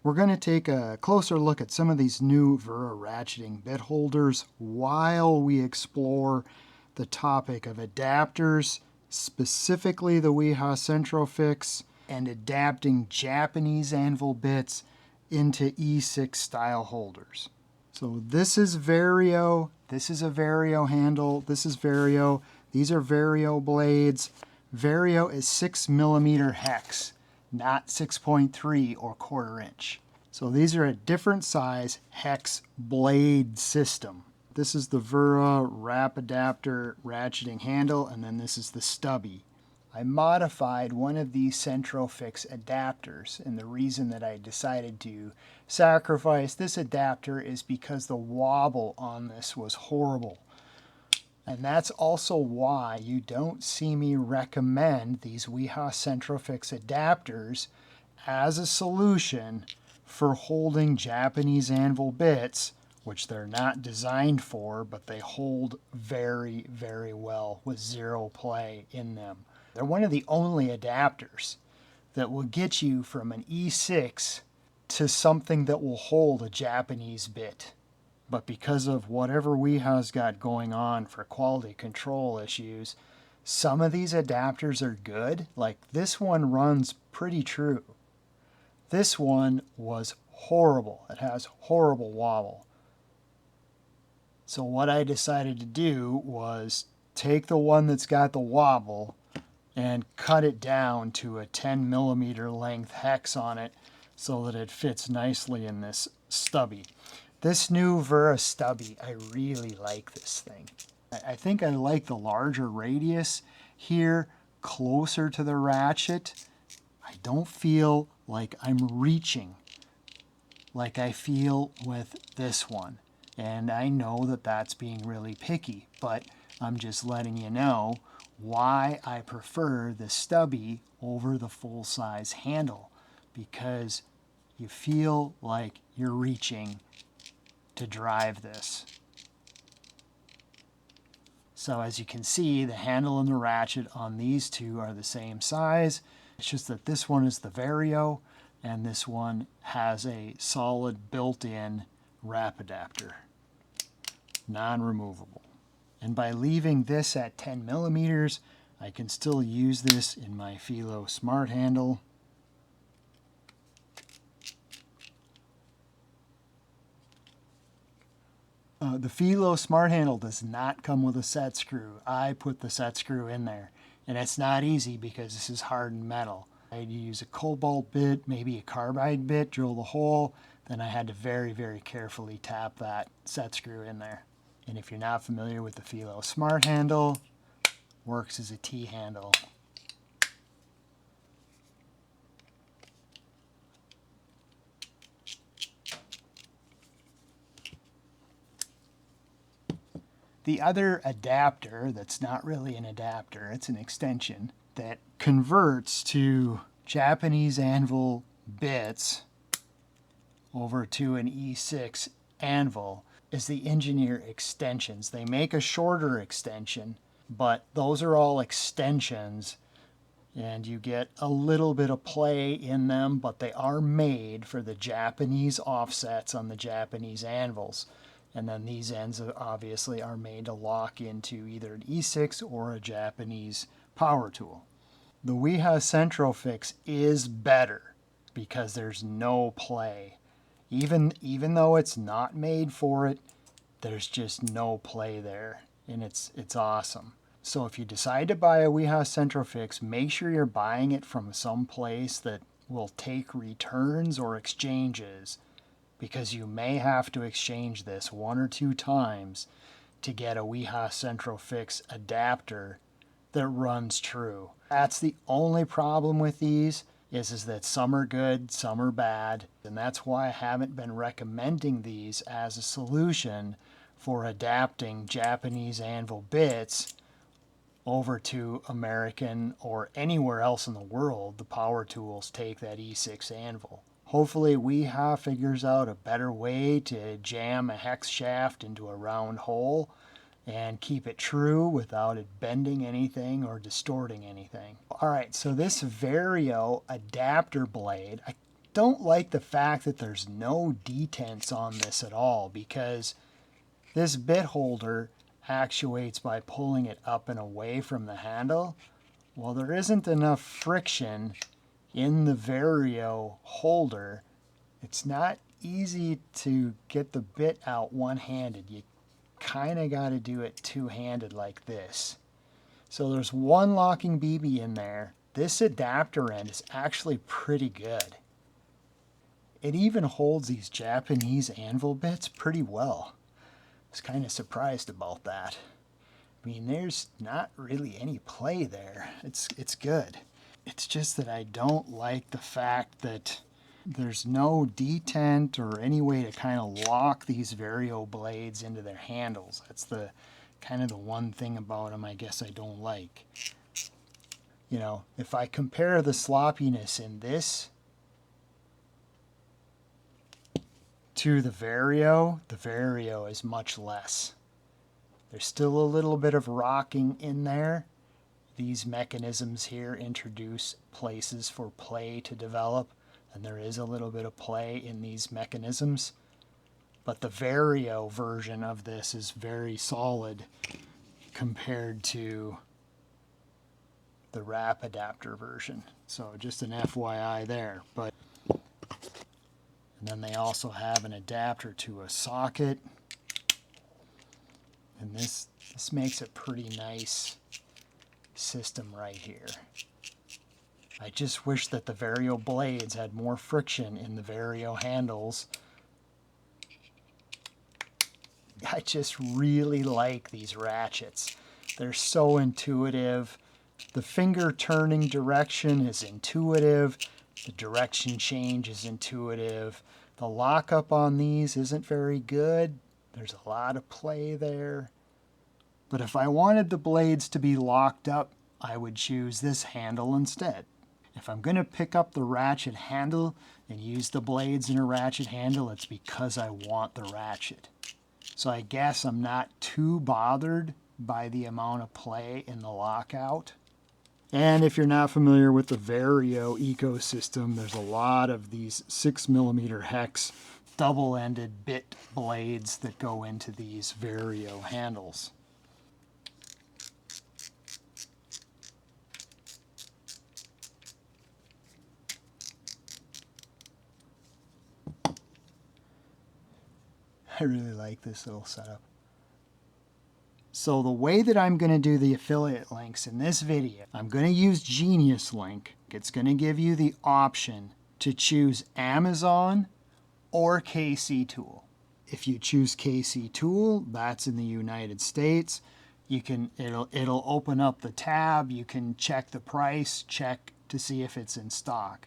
We're going to take a closer look at some of these new Vera ratcheting bit holders while we explore the topic of adapters, specifically the wiha Centrofix, and adapting Japanese anvil bits into E6 style holders. So this is Vario, this is a Vario handle, this is Vario, these are Vario blades. Vario is 6mm hex, not 6.3 or 1/4 inch. So these are a different size hex blade system. This is the Vera wrap adapter ratcheting handle, and then this is the stubby. I modified one of these Centrofix adapters, and the reason that I decided to sacrifice this adapter is because the wobble on this was horrible. And that's also why you don't see me recommend these wiha Centrofix adapters as a solution for holding Japanese anvil bits, which they're not designed for, but they hold very, very well with zero play in them. They're one of the only adapters that will get you from an E6 to something that will hold a Japanese bit. But because of whatever wiha's got going on for quality control issues, some of these adapters are good. Like this one runs pretty true. This one was horrible. It has horrible wobble. So what I decided to do was take the one that's got the wobble and cut it down to a 10mm length hex on it so that it fits nicely in this stubby. This new Vera stubby, I really like this thing. I think I like the larger radius here, closer to the ratchet. I don't feel like I'm reaching like I feel with this one. And I know that that's being really picky, but I'm just letting you know why I prefer the stubby over the full-size handle, because you feel like you're reaching to drive this. So as you can see, the handle and the ratchet on these two are the same size. It's just that this one is the Vario and this one has a solid built-in wrap adapter, non-removable. And by leaving this at 10mm, I can still use this in my Felo smart handle. The Felo smart handle does not come with a set screw. I put the set screw in there, and it's not easy because this is hardened metal. I had to use a cobalt bit, maybe a carbide bit, drill the hole, then I had to very, very carefully tap that set screw in there. And if you're not familiar with the Felo smart handle, works as a T-handle. The other adapter that's not really an adapter, it's an extension, that converts to Japanese anvil bits over to an E6 anvil is the Engineer extensions. They make a shorter extension, but those are all extensions and you get a little bit of play in them, but they are made for the Japanese offsets on the Japanese anvils. And then these ends obviously are made to lock into either an E6 or a Japanese power tool. The wiha Centrofix is better because there's no play. Even though it's not made for it, there's just no play there, and it's awesome. So if you decide to buy a wiha Centrofix, make sure you're buying it from some place that will take returns or exchanges, because you may have to exchange this 1 or 2 times to get a wiha Centrofix adapter that runs true. That's the only problem with these, is that some are good, some are bad, and that's why I haven't been recommending these as a solution for adapting Japanese anvil bits over to American or anywhere else in the world. The power tools take that E6 anvil. Hopefully wiha figures out a better way to jam a hex shaft into a round hole and keep it true without it bending anything or distorting anything. Alright, so this Vario adapter blade, don't like the fact that there's no detents on this at all, because this bit holder actuates by pulling it up and away from the handle. Well, there isn't enough friction in the Vario holder. It's not easy to get the bit out one-handed. You kind of got to do it two-handed like this. So there's one locking BB in there. This adapter end is actually pretty good. It even holds these Japanese anvil bits pretty well. I was kind of surprised about that. I mean, there's not really any play there. It's good. It's just that I don't like the fact that there's no detent or any way to kind of lock these Vario blades into their handles. That's the kind of the one thing about them I guess I don't like. You know, if I compare the sloppiness in this to the Vario is much less. There's still a little bit of rocking in there. These mechanisms here introduce places for play to develop, and there is a little bit of play in these mechanisms. But the Vario version of this is very solid compared to the wrap adapter version. So just an FYI there. But and then they also have an adapter to a socket. And this makes a pretty nice system right here. I just wish that the Vario blades had more friction in the Vario handles. I just really like these ratchets. They're so intuitive. The finger turning direction is intuitive. The direction change is intuitive. The lockup on these isn't very good. There's a lot of play there. But if I wanted the blades to be locked up, I would choose this handle instead. If I'm going to pick up the ratchet handle and use the blades in a ratchet handle, it's because I want the ratchet. So I guess I'm not too bothered by the amount of play in the lockout. And if you're not familiar with the Vario ecosystem, there's a lot of these 6mm hex double-ended bit blades that go into these Vario handles. I really like this little setup. So the way that I'm going to do the affiliate links in this video, I'm going to use Genius Link. It's going to give you the option to choose Amazon or KC Tool. If you choose KC Tool, that's in the United States. It'll open up the tab. You can check the price, check to see if it's in stock.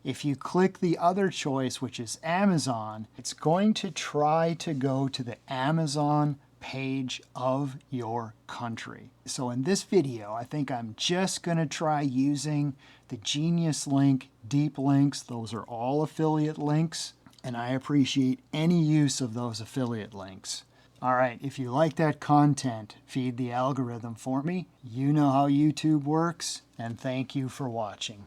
If you click the other choice, which is Amazon, it's going to try to go to the Amazon page of your country. So in this video, I think I'm just going to try using the Genius Link, Deep Links. Those are all affiliate links, and I appreciate any use of those affiliate links. All right, if you like that content, feed the algorithm for me. You know how YouTube works, and thank you for watching.